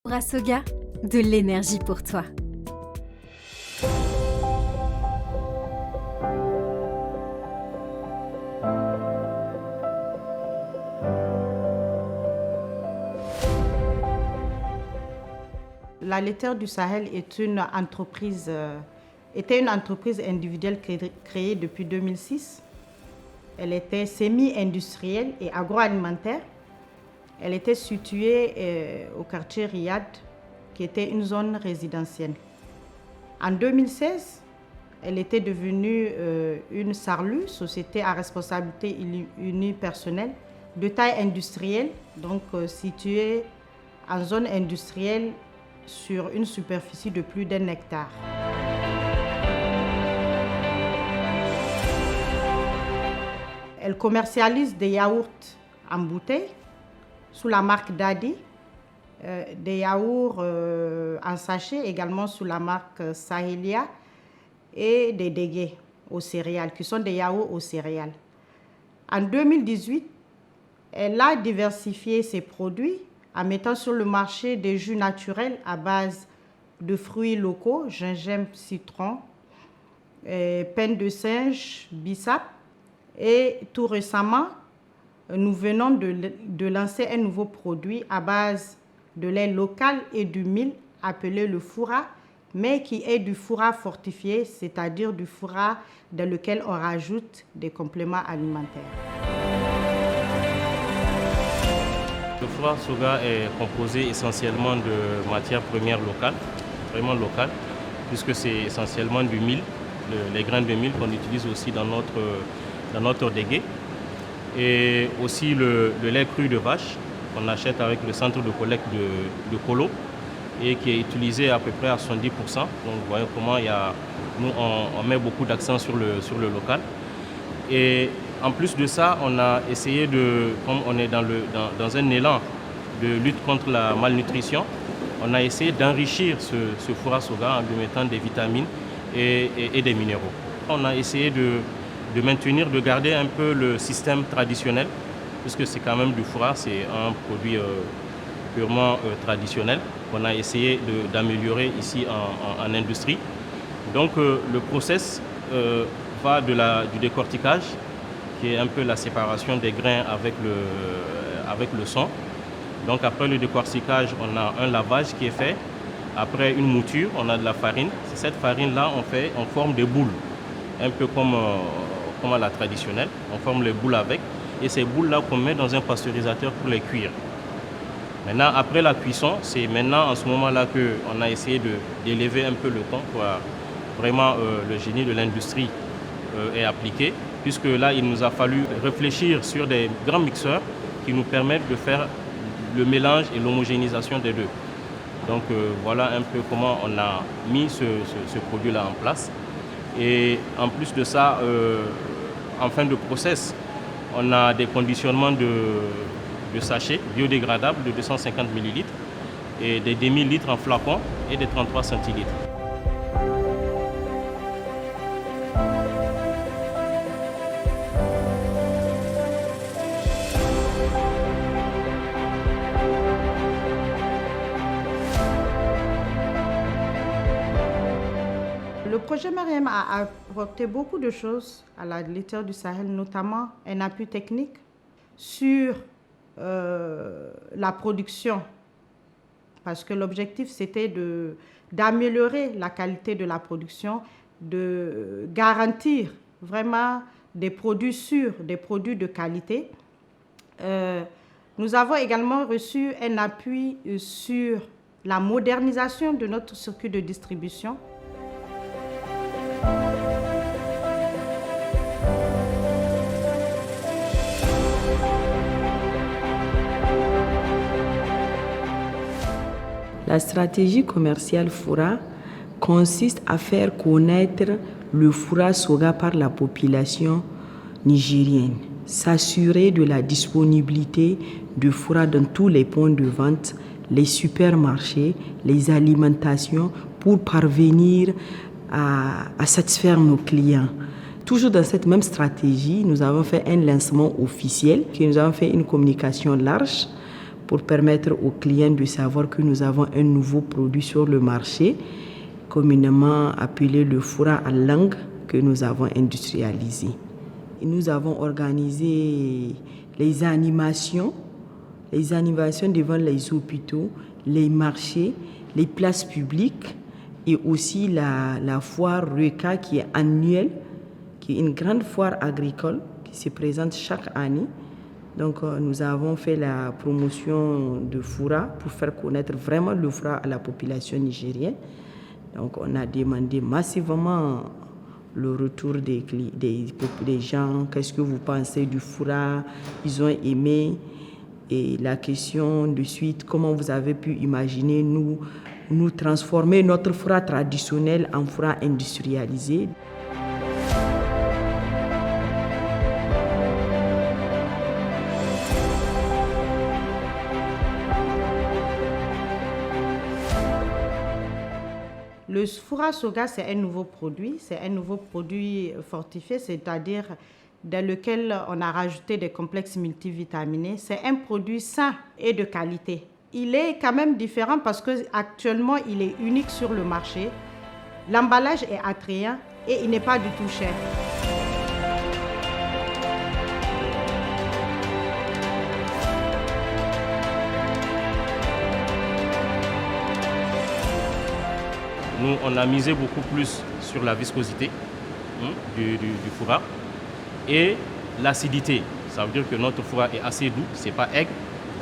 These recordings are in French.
Foura Soga, de l'énergie pour toi. La laitière du Sahel est était une entreprise individuelle créée depuis 2006. Elle était semi-industrielle et agroalimentaire. Elle était située au quartier Riyad, qui était une zone résidentielle. En 2016, elle était devenue une SARLU, société à responsabilité unipersonnelle, de taille industrielle, donc située en zone industrielle sur une superficie de plus d'1 hectare. Elle commercialise des yaourts en bouteille sous la marque Dadi, des yaourts en sachet également sous la marque Sahelia et des dégués aux céréales, qui sont des yaourts aux céréales. En 2018, elle a diversifié ses produits en mettant sur le marché des jus naturels à base de fruits locaux, gingembre, citron, peine de singe, bissap. Et tout récemment, nous venons de lancer un nouveau produit à base de lait local et du mil appelé le foura, mais qui est du foura fortifié, c'est-à-dire du foura dans lequel on rajoute des compléments alimentaires. Le Foura Soga est composé essentiellement de matières premières locales, vraiment locales, puisque c'est essentiellement du mil, les grains de mil qu'on utilise aussi dans notre dégué. Et aussi le lait cru de vache qu'on achète avec le centre de collecte de Colo et qui est utilisé à peu près à 70%. Donc vous voyez comment nous on met beaucoup d'accent sur le local. Et en plus de ça, on a essayé comme on est dans un élan de lutte contre la malnutrition, on a essayé d'enrichir ce Foura Soga en lui mettant des vitamines et des minéraux. On a essayé de maintenir, de garder un peu le système traditionnel, puisque c'est quand même du foura, c'est un produit purement traditionnel qu'on a essayé d'améliorer ici en industrie. Donc le process va du décortiquage, qui est un peu la séparation des grains avec le son. Donc après le décortiquage, on a un lavage qui est fait. Après une mouture, on a de la farine. C'est cette farine-là, on forme des boules, un peu comme à la traditionnelle. On forme les boules avec. Et ces boules-là qu'on met dans un pasteurisateur pour les cuire. Maintenant, après la cuisson, c'est maintenant en ce moment-là qu'on a essayé d'élever un peu le ton pour vraiment le génie de l'industrie est appliqué. Puisque là, il nous a fallu réfléchir sur des grands mixeurs qui nous permettent de faire le mélange et l'homogénéisation des deux. Donc voilà un peu comment on a mis ce produit-là en place. Et en plus de ça, en fin de process, on a des conditionnements de sachets biodégradables de 250 ml et des demi-litres en flacon et des 33 centilitres. Le projet Mariam a apporté beaucoup de choses à la laitière du Sahel, notamment un appui technique sur la production, parce que l'objectif c'était d'améliorer la qualité de la production, de garantir vraiment des produits sûrs, des produits de qualité. Nous avons également reçu un appui sur la modernisation de notre circuit de distribution. La stratégie commerciale Foura consiste à faire connaître le Foura Soga par la population nigérienne, s'assurer de la disponibilité de Foura dans tous les points de vente, les supermarchés, les alimentations, pour parvenir à satisfaire nos clients. Toujours dans cette même stratégie, nous avons fait un lancement officiel, nous avons fait une communication large pour permettre aux clients de savoir que nous avons un nouveau produit sur le marché, communément appelé le fourra à langue, que nous avons industrialisé. Et nous avons organisé les animations devant les hôpitaux, les marchés, les places publiques et aussi la foire RECA qui est annuelle, qui est une grande foire agricole qui se présente chaque année. Donc nous avons fait la promotion de fourra pour faire connaître vraiment le fourra à la population nigérienne. Donc on a demandé massivement le retour des gens, qu'est-ce que vous pensez du fourra, ils ont aimé. Et la question de suite, comment vous avez pu imaginer nous transformer notre fourra traditionnel en fourra industrialisé. Le fourra soga, c'est un nouveau produit fortifié, c'est-à-dire dans lequel on a rajouté des complexes multivitaminés. C'est un produit sain et de qualité. Il est quand même différent parce qu'actuellement, il est unique sur le marché. L'emballage est attrayant et il n'est pas du tout cher. Nous, on a misé beaucoup plus sur la viscosité du fourra et l'acidité. Ça veut dire que notre fourra est assez doux, c'est pas aigre,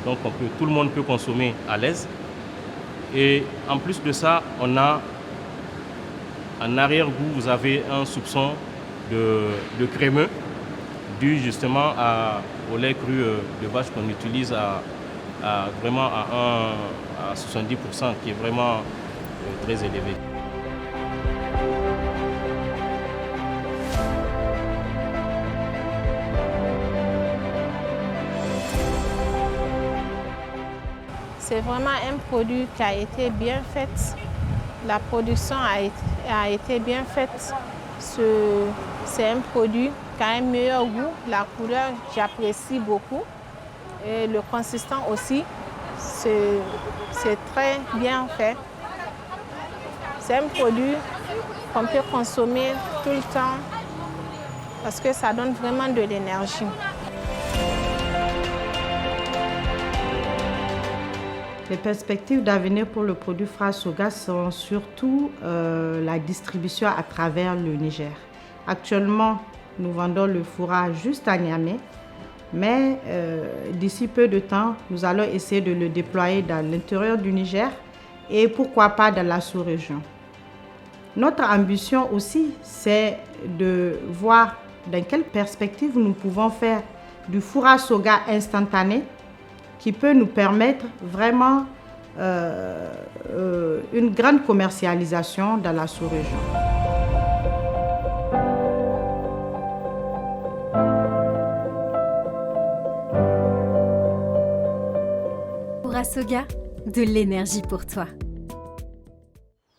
donc tout le monde peut consommer à l'aise. Et en plus de ça, on a en arrière-goût, vous avez un soupçon de crémeux dû justement au lait cru de vache qu'on utilise vraiment à 70%, qui est vraiment très élevé. C'est vraiment un produit qui a été bien fait. La production a été bien faite. C'est un produit qui a un meilleur goût. La couleur, j'apprécie beaucoup. Et le consistant aussi, c'est très bien fait. C'est un produit qu'on peut consommer tout le temps parce que ça donne vraiment de l'énergie. Les perspectives d'avenir pour le produit fourra soga sont surtout la distribution à travers le Niger. Actuellement, nous vendons le fourra juste à Niamey, mais d'ici peu de temps, nous allons essayer de le déployer dans l'intérieur du Niger et pourquoi pas dans la sous-région. Notre ambition aussi, c'est de voir dans quelle perspective nous pouvons faire du fourra soga instantané qui peut nous permettre vraiment une grande commercialisation dans la sous-région. Fourra soga, de l'énergie pour toi.